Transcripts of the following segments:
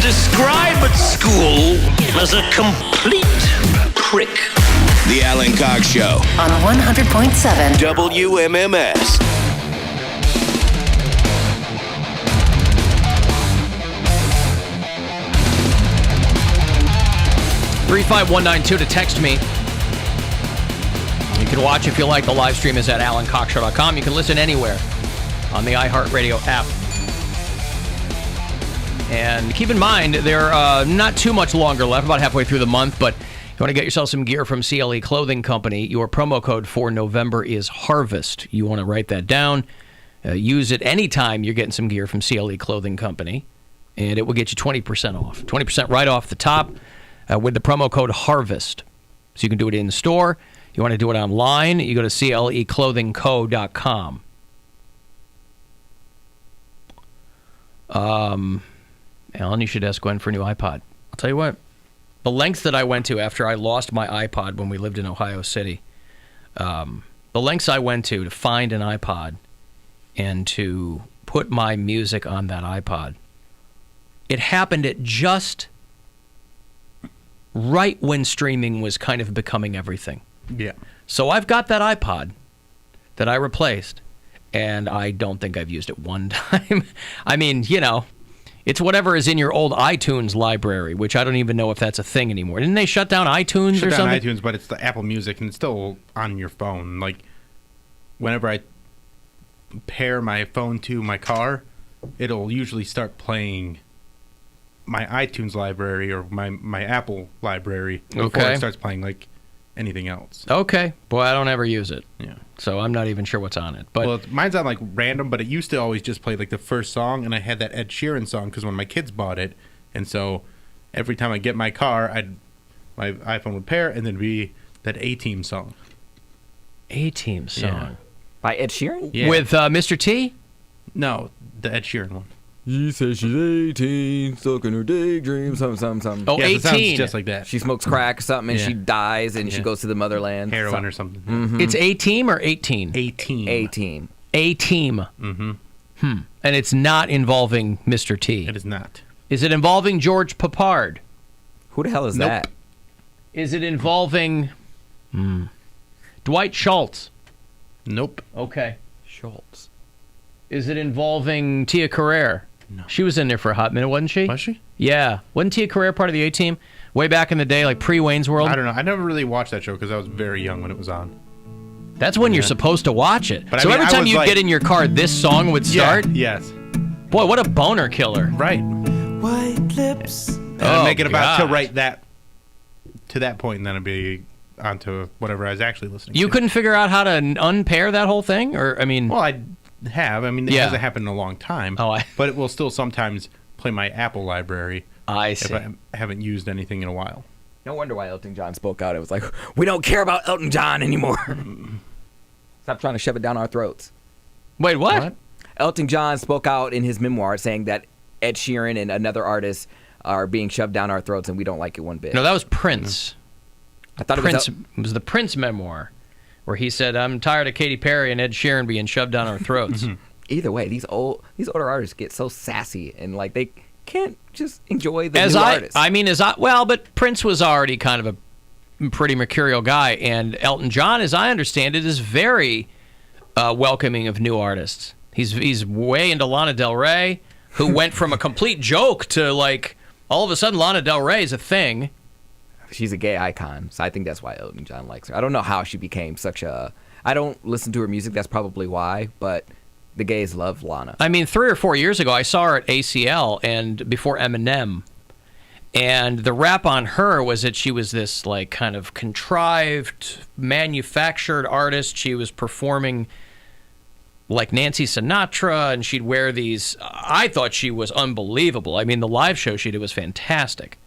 describe at school as a complete prick. The Alan Cox Show on 100.7 WMMS. $35192 to text me. You can watch if you like. The live stream is at alancockshow.com. You can listen anywhere on the iHeartRadio app. And keep in mind, they're not too much longer left, about halfway through the month, but you want to get yourself some gear from CLE Clothing Company. Your promo code for November is HARVEST. You want to write that down. Use it anytime you're getting some gear from CLE Clothing Company, and it will get you 20% off. 20% right off the top with the promo code HARVEST. So you can do it in the store. You want to do it online, you go to cleclothingco.com. Alan, you should ask Gwen for a new iPod. I'll tell you what, the lengths that I went to after I lost my iPod when we lived in Ohio City, the lengths I went to find an iPod and to put my music on that iPod, it happened at just right when streaming was kind of becoming everything. Yeah. So I've got that iPod that I replaced, and I don't think I've used it one time. I mean, you know, it's whatever is in your old iTunes library, which I don't even know if that's a thing anymore. Didn't they shut down iTunes or something? Shut down iTunes, but it's the Apple Music, and it's still on your phone. Like, whenever I pair my phone to my car, it'll usually start playing my iTunes library or my Apple library before it starts playing, like, anything else. Okay. Boy, I don't ever use it. Yeah. So I'm not even sure what's on it. But well, mine's on like random, but it used to always just play like the first song, and I had that Ed Sheeran song because when my kids bought it, and so every time I get my car, my iPhone would pair, and then be that A-Team song. A-Team song. Yeah. By Ed Sheeran? Yeah. With Mr. T? No, the Ed Sheeran one. She says she's 18, stuck in her daydream, something. Oh, yes, 18. It sounds just like that. She smokes crack or something, and she dies, and she goes to the motherland. Heroin or something. Mm-hmm. It's A-Team or 18? A-Team. A-Team. A-Team. Mm-hmm. And it's not involving Mr. T. It is not. Is it involving George Papard? Who the hell is Nope. that? Is it involving Dwight Schultz? Nope. Okay. Schultz. Is it involving Tia Carrere? No. She was in there for a hot minute, wasn't she? Was she? Yeah. Wasn't Tia Carrere part of the A-Team? Way back in the day, like pre-Wayne's World? I don't know. I never really watched that show because I was very young when it was on. That's when you're supposed to watch it. But so I mean, every time was you like- get in your car, this song would start? Yeah, yes. Boy, what a boner killer. Right. White lips. And I'd make it about God. to right that to that point, and then it'd be onto whatever I was actually listening You to. couldn't figure out how to unpair that whole thing? Or, I mean... Well, I have. I mean, it Yeah. hasn't happened in a long time. Oh, but it will still sometimes play my Apple library I if see. I haven't used anything in a while. No wonder why Elton John spoke out. It was like, we don't care about Elton John anymore. Stop trying to shove it down our throats. Wait, what? Elton John spoke out in his memoir saying that Ed Sheeran and another artist are being shoved down our throats, and we don't like it one bit. No, that was Prince. I thought Prince, it it was the Prince memoir, where he said, I'm tired of Katy Perry and Ed Sheeran being shoved down our throats. Either way, these older artists get so sassy, and like they can't just enjoy the new artists. But Prince was already kind of a pretty mercurial guy, and Elton John, as I understand it, is very welcoming of new artists. He's way into Lana Del Rey, who went from a complete joke to like all of a sudden Lana Del Rey is a thing. She's a gay icon, so I think that's why Elton John likes her. I don't know how she became such a... I don't listen to her music, that's probably why, but the gays love Lana. I mean, 3 or 4 years ago, I saw her at ACL and before Eminem, and the rap on her was that she was this like kind of contrived, manufactured artist. She was performing like Nancy Sinatra, and she'd wear these... I thought she was unbelievable. I mean, the live show she did was fantastic.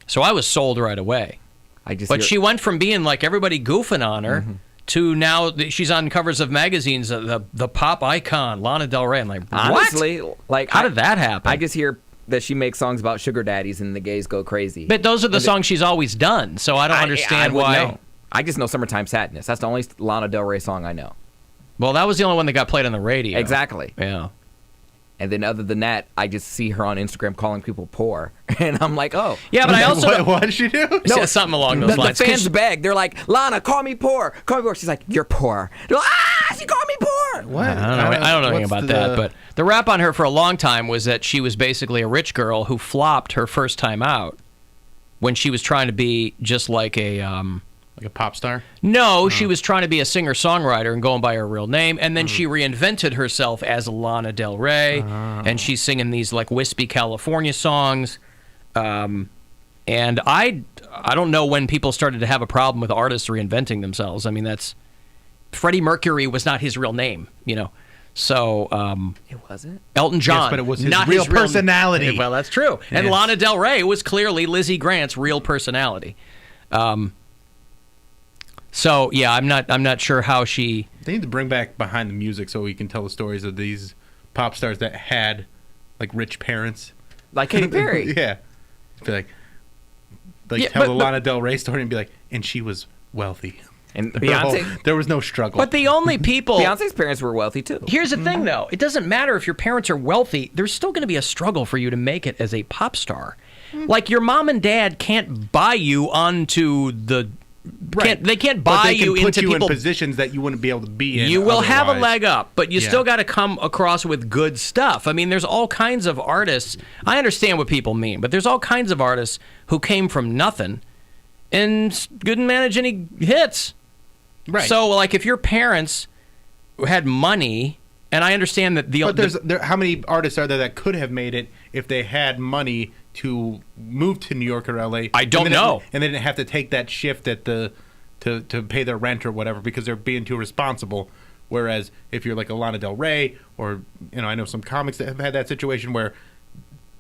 So I was sold right away. But she went from being like everybody goofing on her to now she's on covers of magazines, the pop icon, Lana Del Rey. I'm like, what? Honestly, like, how did that happen? I just hear that she makes songs about sugar daddies and the gays go crazy. But those are the songs she's always done, so I don't understand why. Know. I just know Summertime Sadness. That's the only Lana Del Rey song I know. Well, that was the only one that got played on the radio. Exactly. Yeah. And then other than that, I just see her on Instagram calling people poor. And I'm like, oh. Yeah, but I also... What did she do? No, something along those lines. The fans beg. They're like, Lana, call me poor. Call me poor. She's like, you're poor. They're like, she called me poor. What? I don't know anything about that. But the rap on her for a long time was that she was basically a rich girl who flopped her first time out when she was trying to be just like a... Like a pop star? No, she was trying to be a singer-songwriter and going by her real name, and then she reinvented herself as Lana Del Rey, and she's singing these like wispy California songs. And I don't know when people started to have a problem with artists reinventing themselves. I mean, Freddie Mercury was not his real name, you know. So It wasn't? Elton John, Yes, but it was his not real his real personality. Well, that's true. And Yes. Lana Del Rey was clearly Lizzie Grant's real personality. So yeah, I'm not sure how she. They need to bring back behind the music so we can tell the stories of these pop stars that had like rich parents. Like Katy Perry. Yeah. Be like Yeah, tell but- the Lana Del Rey story and be like, and she was wealthy. And Beyonce. There was no struggle. But the only people. Beyonce's parents were wealthy, too. Here's the thing, though. It doesn't matter if your parents are wealthy. There's still going to be a struggle for you to make it as a pop star. Like your mom and dad can't buy you onto the. They can't But buy they can you put into you people. in positions that you wouldn't be able to be in. You will have a otherwise. leg up, but you Yeah. still got to come across with good stuff. I mean, there's all kinds of artists. I understand what people mean, but there's all kinds of artists who came from nothing and couldn't manage any hits. Right. So, like, if your parents had money, and I understand that But how many artists are there that could have made it if they had money to move to New York or LA? I don't know. And they didn't have to take that shift at to pay their rent or whatever because they're being too responsible. Whereas if you're like a Lana Del Rey or, I know some comics that have had that situation where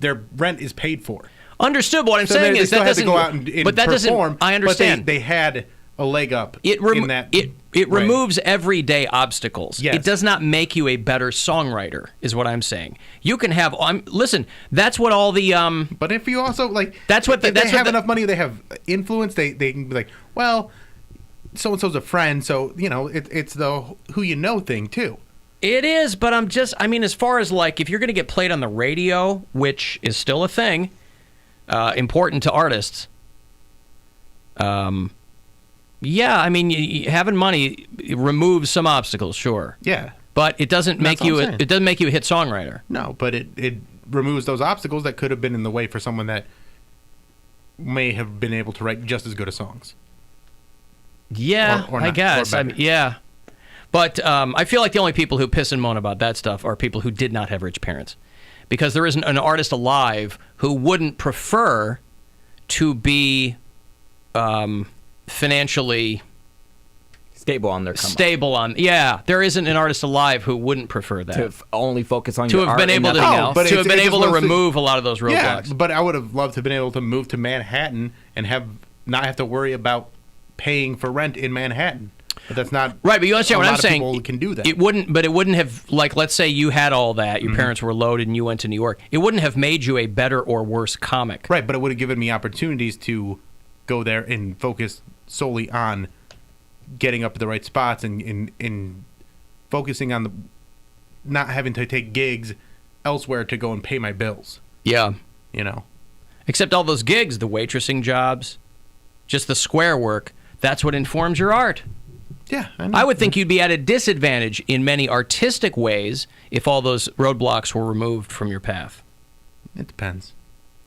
their rent is paid for. Understood. What I'm So saying they is still that had to doesn't. go out and but that perform. doesn't. I understand. But they had a leg up It in that. it removes everyday obstacles. Yes. It does not make you a better songwriter, is what I'm saying. You can have. Listen, that's what all the. But if you also like, That's what the- if that's they what have the- enough money, they have influence. They can be like, well, so and so's a friend, so it's the who you know thing too. It is, but I mean, as far as like, if you're going to get played on the radio, which is still a thing, important to artists. Yeah, I mean, having money removes some obstacles, sure. Yeah, But it doesn't make That's what you. I'm saying. It doesn't make you a hit songwriter. no, but it removes those obstacles that could have been in the way for someone that may have been able to write just as good as songs. Yeah, Or I not, guess. or I better. mean, yeah. But I feel like the only people who piss and moan about that stuff are people who did not have rich parents. Because there isn't an artist alive who wouldn't prefer to be financially Stable on their come up. stable on. Yeah, there isn't an artist alive who wouldn't prefer that. To only focus on To your have art been and able to, nothing Oh, else. but to it's- have been it's able to mostly- remove a lot of those Yeah, roadblocks. but I would have loved to have been able to move to Manhattan and not have to worry about paying for rent in Manhattan. But that's not Right, but you understand a what lot I'm of saying. people can do that. It wouldn't have, like, let's say you had all that, your parents were loaded and you went to New York. It wouldn't have made you a better or worse comic. Right, but it would have given me opportunities to go there and focus solely on getting up at the right spots and focusing on not having to take gigs elsewhere to go and pay my bills. Yeah. Except all those gigs, the waitressing jobs, just the square work, that's what informs your art. Yeah, I know. I would think you'd be at a disadvantage in many artistic ways if all those roadblocks were removed from your path. It depends.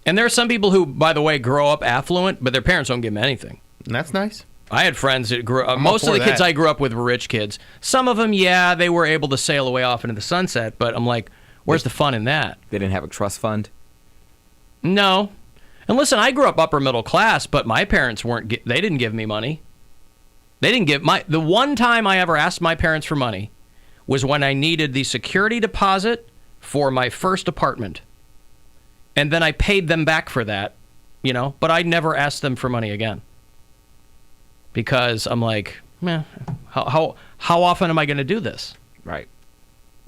And there are some people who, by the way, grow up affluent, but their parents don't give them anything. And that's nice. I had friends that grew up. I'm all Most of for the kids that. I grew up with were rich kids. Some of them, yeah, they were able to sail away off into the sunset, but I'm like, where's the fun in that? They didn't have a trust fund. No. And listen, I grew up upper middle class, but my parents they didn't give me money. They didn't give the one time I ever asked my parents for money was when I needed the security deposit for my first apartment. And then I paid them back for that, but I never asked them for money again. Because I'm like, how often am I going to do this? Right.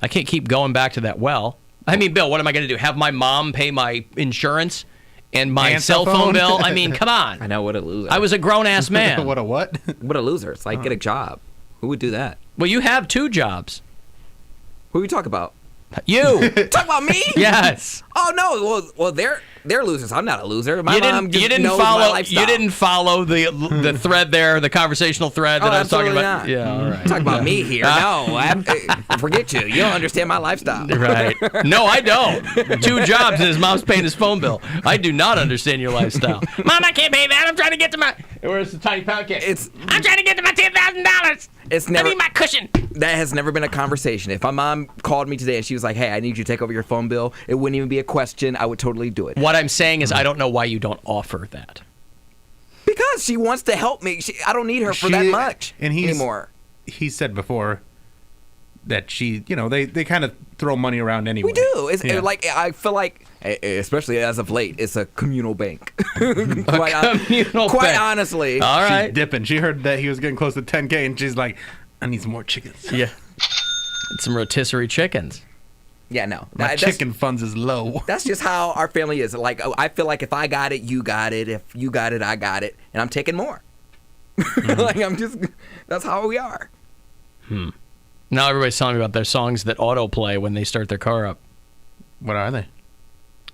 I can't keep going back to that well. I mean, Bill, what am I going to do? Have my mom pay my insurance and my And cell cell phone phone? bill? I mean, come I on. know, what a loser. I was a grown-ass man. What a what? What a loser. It's like, get a job. Who would do that? Well, you have 2 jobs. Who we talk about? You. Talk about me? Yes. Oh no. Well, they're losers. I'm not a loser. My You mom didn't, just you didn't knows follow. my lifestyle. You didn't follow the thread there, the conversational thread that I was talking about. Not. Yeah, all right. Talk about me here. No, forget you. You don't understand my lifestyle. Right. No, I don't. 2 jobs and his mom's paying his phone bill. I do not understand your lifestyle. Mom, I can't pay that. I'm trying to get to my. Where's the tiny pound cake? I'm trying to get to my $10,000. It's never. I need my cushion. That has never been a conversation. If my mom called me today and she was like, "Hey, I need you to take over your phone bill," it wouldn't even be a question. I would totally do it. What I'm saying is, I don't know why you don't offer that. Because she wants to help me. I don't need her for that much anymore. He said before that she, they kind of throw money around anyway. We do. It's like I feel like, especially as of late, it's a communal bank. Quite honestly. All right. She's dipping. She heard that he was getting close to 10K, and she's like, "I need some more chickens." Yeah. Some rotisserie chickens. Yeah, no. My chicken funds is low. That's just how our family is. Like, I feel like if I got it, you got it. If you got it, I got it. And I'm taking more. That's how we are. Now everybody's telling me about their songs that autoplay when they start their car up. What are they?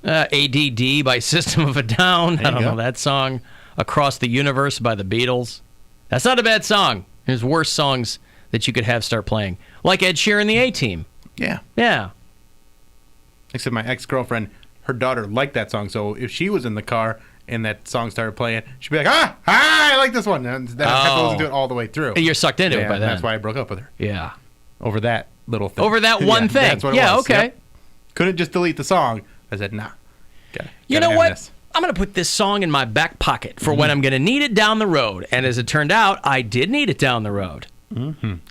ADD by System of a Down. I don't go. know that song. Across the Universe by the Beatles. That's not a bad song. There's worse songs that you could have start playing. Like Ed Sheeran, the A-Team. Yeah. Yeah. Except my ex-girlfriend, her daughter liked that song, so if she was in the car and that song started playing, she'd be like, I like this one. And then I have to listen to it all the way through. You're sucked into it by then. That's why I broke up with her. Yeah. Over that little thing. Over that one thing. That's what it yeah, was. okay. Yep. Couldn't just delete the song. I said, nah. You know what? I'm going to put this song in my back pocket for when I'm going to need it down the road. And as it turned out, I did need it down the road.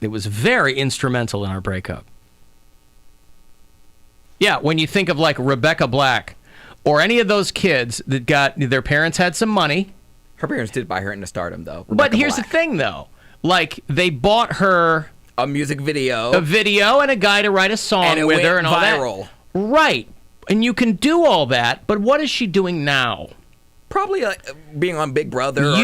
It was very instrumental in our breakup. Yeah, when you think of like Rebecca Black or any of those kids that their parents had some money. Her parents did buy her into stardom, though. But here's the thing, though. Like, they bought her a music video. A video and a guy to write a song with her and all viral. that. Right. And you can do all that, but what is she doing now? Probably being on Big Brother.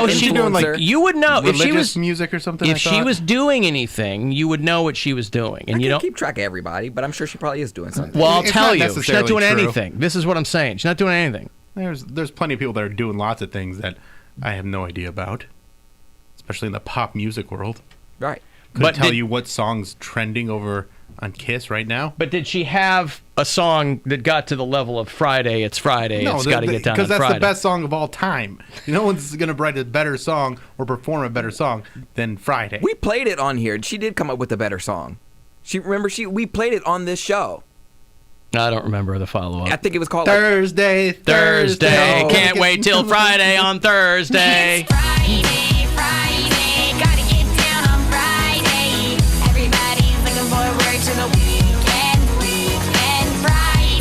She's doing like you would know if she was music or something. If she was doing anything, you would know what she was doing, and you don't keep track of everybody. But I'm sure she probably is doing something. Well, I'll tell you, she's not doing anything. This is what I'm saying. She's not doing anything. There's plenty of people that are doing lots of things that I have no idea about, especially in the pop music world. Right. Couldn't tell you what song's trending over on Kiss right now. But did she have a song that got to the level of Friday? It's Friday. No, it's got to get done on because that's Friday. the best song of all time. No one's going to write a better song or perform a better song than Friday. We played it on here. She did come up with a better song. We played it on this show. I don't remember the follow-up. I think it was called Thursday. Can't wait till Friday on Thursday. It's Friday, gotta get down on Friday. Everybody's looking forward to the weekend. Friday,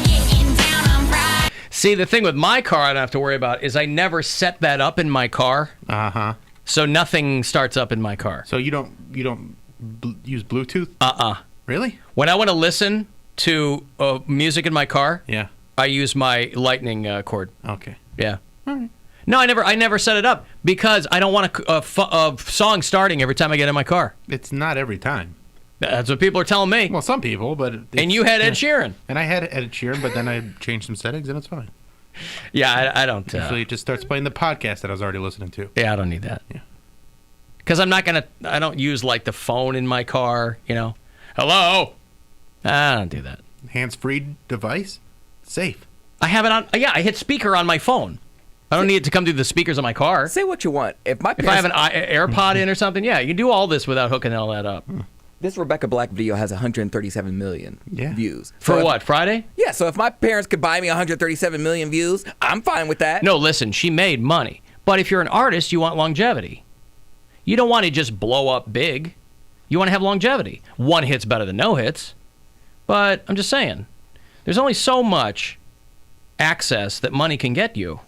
getting down on Friday. See, the thing with my car I don't have to worry about is I never set that up in my car. Uh-huh. So nothing starts up in my car. So you don't use Bluetooth? Really? When I want to listen to music in my car, yeah, I use my lightning cord. Okay. Yeah. All right. No, I never set it up because I don't want a song starting every time I get in my car. It's not every time. That's what people are telling me. Well, some people, but... And you had Ed Sheeran. And I had Ed Sheeran, but then I changed some settings, and it's fine. Yeah, I don't... Usually it just starts playing the podcast that I was already listening to. Yeah, I don't need that. Yeah. Because I don't use, like, the phone in my car, Hello? I don't do that. Hands-free device? Safe. I have it on... Yeah, I hit speaker on my phone. I don't need it to come through the speakers of my car. Say what you want. If I have an AirPod in or something, yeah, you can do all this without hooking all that up. This Rebecca Black video has 137 million views. For what, Friday? Yeah, so if my parents could buy me 137 million views, I'm fine with that. No, listen, she made money. But if you're an artist, you want longevity. You don't want to just blow up big. You want to have longevity. One hit's better than no hits. But I'm just saying, there's only so much access that money can get you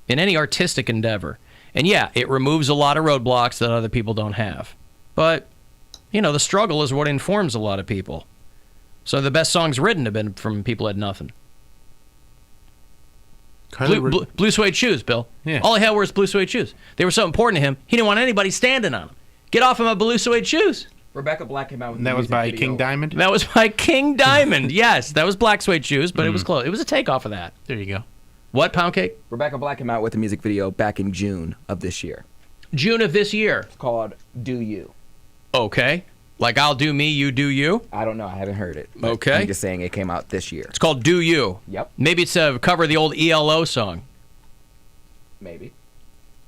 in any artistic endeavor. And yeah, it removes a lot of roadblocks that other people don't have. But, the struggle is what informs a lot of people. So the best songs written have been from people who had nothing. Blue suede shoes, Bill. Yeah. All he had was blue suede shoes. They were so important to him, he didn't want anybody standing on them. Get off of my blue suede shoes. Rebecca Black came out with And that was by King Diamond? That was by King Diamond. Yes, that was Black Suede Shoes, but it was close. It was a takeoff of that. There you go. What, Poundcake? Rebecca Black came out with a music video back in June of this year. June of this year. It's called Do You. Okay. Like I'll do me, you do you? I don't know. I haven't heard it. but Okay. I'm just saying it came out this year. It's called Do You. Yep. Maybe it's a cover of the old ELO song. Maybe.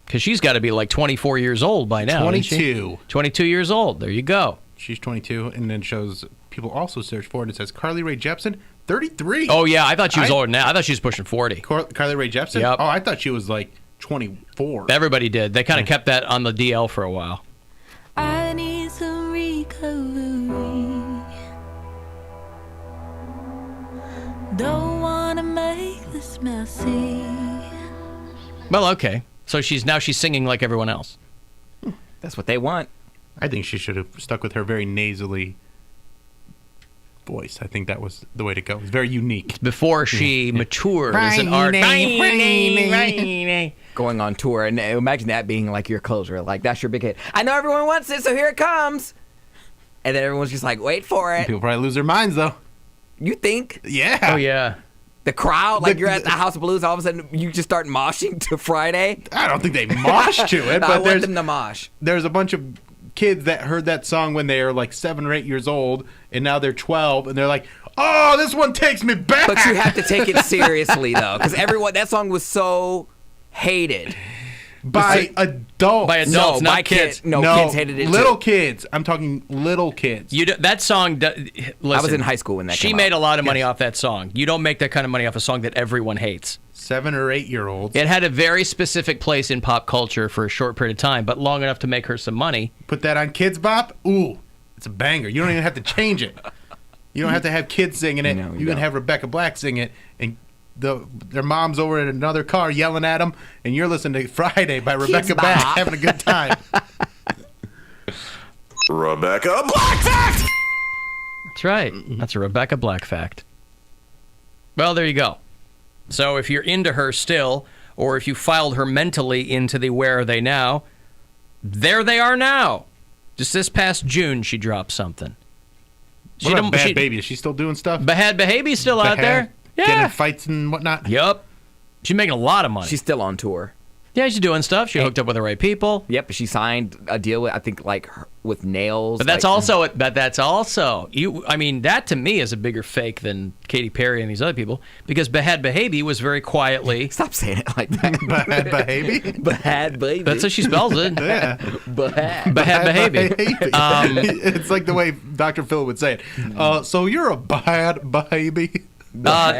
Because she's got to be like 24 years old by now. isn't she? 22. 22 years old. There you go. She's 22, and then shows people also search for it. It says Carly Rae Jepsen, 33. Oh, yeah. I thought she was older than that. I thought she was pushing 40. Carly Rae Jepsen? Yep. Oh, I thought she was like 24. Everybody did. They kind of kept that on the DL for a while. I need some recovery. Don't wanna make this messy. Well, okay. So she's singing like everyone else. That's what they want. I think she should have stuck with her very nasally voice. I think that was the way to go. It's very unique. Before she matured as an artist. Going on tour, and imagine that being like your closure. Like, that's your big hit. I know everyone wants it, so here it comes. And then everyone's just like, wait for it. People probably lose their minds, though. You think? Yeah. Oh, yeah. The crowd, like you're at the House of Blues, all of a sudden you just start moshing to Friday. I don't think they mosh to it, I but want them to mosh. there's a bunch of kids that heard that song when they were like 7 or 8 years old, and now they're 12, and they're like, oh, this one takes me back. But you have to take it seriously, though, because that song was so hated. By adults. By adults, not kids. Kids hated it little too. kids. I'm talking little kids. That song, listen, I was in high school when that she came made out. a lot of money off that song. You don't make that kind of money off a song that everyone hates. 7 or 8 year olds. It had a very specific place in pop culture for a short period of time, but long enough to make her some money. Put that on Kids Bop. Ooh, it's a banger. You don't even have to change it. You don't have to have kids singing it. No, you you can don't. have Rebecca Black sing it, and their mom's over in another car yelling at them, and you're listening to Friday by Rebecca Bop. Black, having a good time. Rebecca Black Fact! That's right. That's a Rebecca Black fact. Well, there you go. So if you're into her still, or if you filed her mentally into the Where Are They Now, there they are now. Just this past June, she dropped something. What about Bad Baby? Is she still doing stuff? Bad Baby's still out there. Getting Yeah. in fights and whatnot? Yup. She's making a lot of money. She's still on tour. Yeah, she's doing stuff. She hooked up with the right people. Yep, she signed a deal with, I think, with Nails. But that's also you. I mean, that to me is a bigger fake than Katy Perry and these other people, because Bad Baby was very quietly. Stop saying it like that. Bad Baby? Bad Baby. That's how she spells it. Yeah. Bad. Bad Baby. It's like the way Dr. Phil would say it. So you're a bad baby?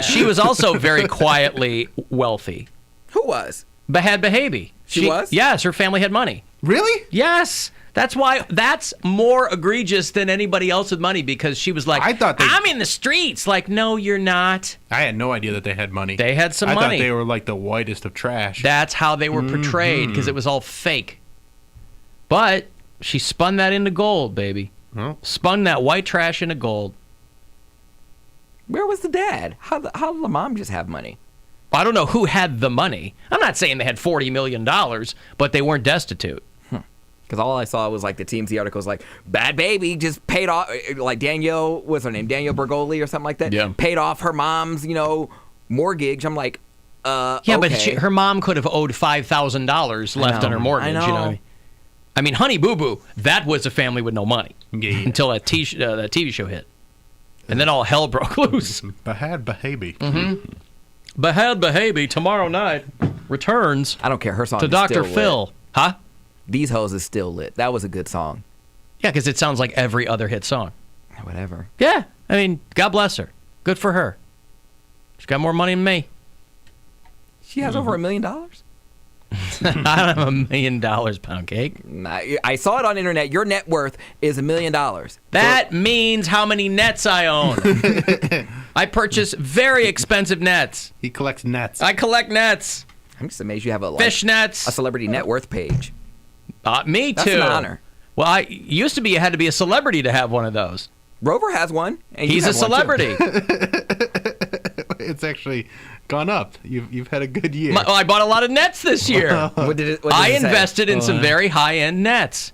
She was also very quietly wealthy. Who was? Bad Baby. She was? Yes, her family had money. Really? Yes. That's why that's more egregious than anybody else with money, because she was like, I'm in the streets. Like, no, you're not. I had no idea that they had money. They had some I money. thought they were like the whitest of trash. That's how they were portrayed, because it was all fake. But she spun that into gold, baby. Well. Spun that white trash into gold. Where was the dad? How did the mom just have money? I don't know who had the money. I'm not saying they had $40 million, but they weren't destitute. Because all I saw was like the TMZ article was like, Bad Baby just paid off, like Danielle, what's her name? Danielle Bergoli or something like that? Yeah. Paid off her mom's, mortgage. I'm like, Yeah, okay. but her mom could have owed $5,000 left on her mortgage. I know. You know? I mean, Honey Boo Boo, that was a family with no money until that TV show hit. And then all hell broke loose. Bad Baby. Bad Baby tomorrow night returns I don't care. Her song to is Dr. still Phil. lit. Huh? These Hoes is still lit. That was a good song. Yeah, because it sounds like every other hit song. Whatever. Yeah. I mean, God bless her. Good for her. She's got more money than me. She has over $1 million? I don't have $1 million, Poundcake. Nah, I saw it on the internet. Your net worth is $1 million. That means how many nets I own. I purchase very expensive nets. He collects nets. I collect nets. I'm just amazed you have a Fish nets. a celebrity net worth page. Me too. That's an honor. Well, used to be you had to be a celebrity to have one of those. Rover has one. And you He's a have one, too. celebrity. It's actually gone up. You've had a good year. I bought a lot of nets this year. What did I it say? invested in some very high-end nets.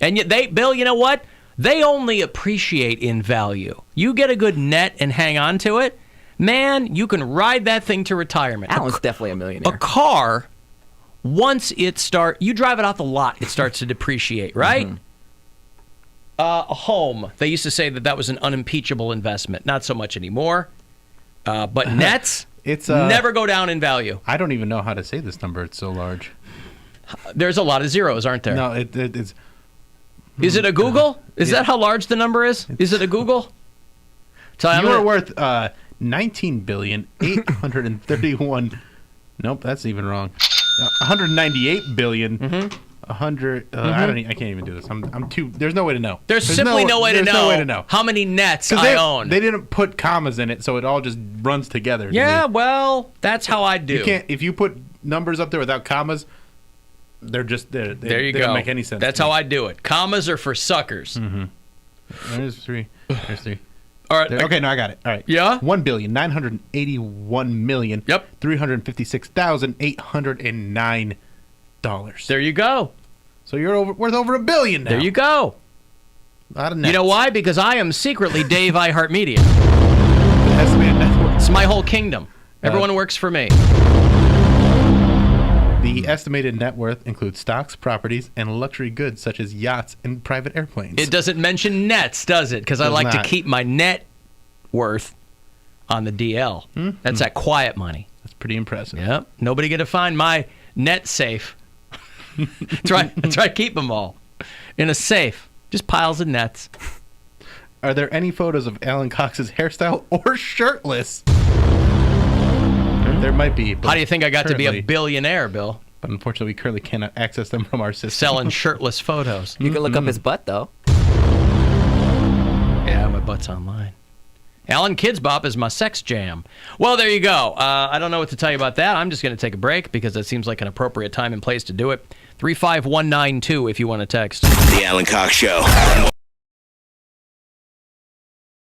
And yet Bill, you know what? they only appreciate in value. You get a good net and hang on to it, man, you can ride that thing to retirement. Alan's definitely a millionaire. A car, once you drive it off the lot, it starts to depreciate, right? Mm-hmm. A home, they used to say that was an unimpeachable investment. Not so much anymore. But nets never go down in value. I don't even know how to say this number. It's so large. There's a lot of zeros, aren't there? No, it's... Is it a Google? Is that how large the number is? Is it a Google? You are worth $19,831. Nope, that's even wrong. 198 billion. Mm-hmm. 100. I can't even do this. I'm too. There's no way to know. There's simply no way to know. No way to know how many nets I own. They didn't put commas in it, so it all just runs together. Yeah, well, that's how I do. You can't. If you put numbers up there without commas, they're just there. There you go. They don't make any sense. That's how I do it. Commas are for suckers. Mm-hmm. There's three. There's three. All right. Okay, no, I got it. All right. Yeah. $1,981,000,000. Yep. $356,809. There you go. So you're worth over $1 billion now. There you go. A lot of nets. You know why? Because I am secretly Dave iHeartMedia. Estimated net worth. It's my whole kingdom. Everyone works for me. The estimated net worth includes stocks, properties, and luxury goods such as yachts and private airplanes. It doesn't mention nets, does it? Because I like to keep my net worth on the DL. That's that quiet money. That's pretty impressive. Yep. Nobody get to find my net safe. That's right. Keep them all in a safe. Just piles of nets. Are there any photos of Alan Cox's hairstyle or shirtless? There might be. How do you think I got to be a billionaire, Bill? But unfortunately, we currently cannot access them from our system. Selling shirtless photos. You can look up his butt, though. Yeah, my butt's online. Alan Kids Bop is my sex jam. Well, there you go. I don't know what to tell you about that. I'm just going to take a break because it seems like an appropriate time and place to do it. 35192 if you want to text. The Alan Cox Show on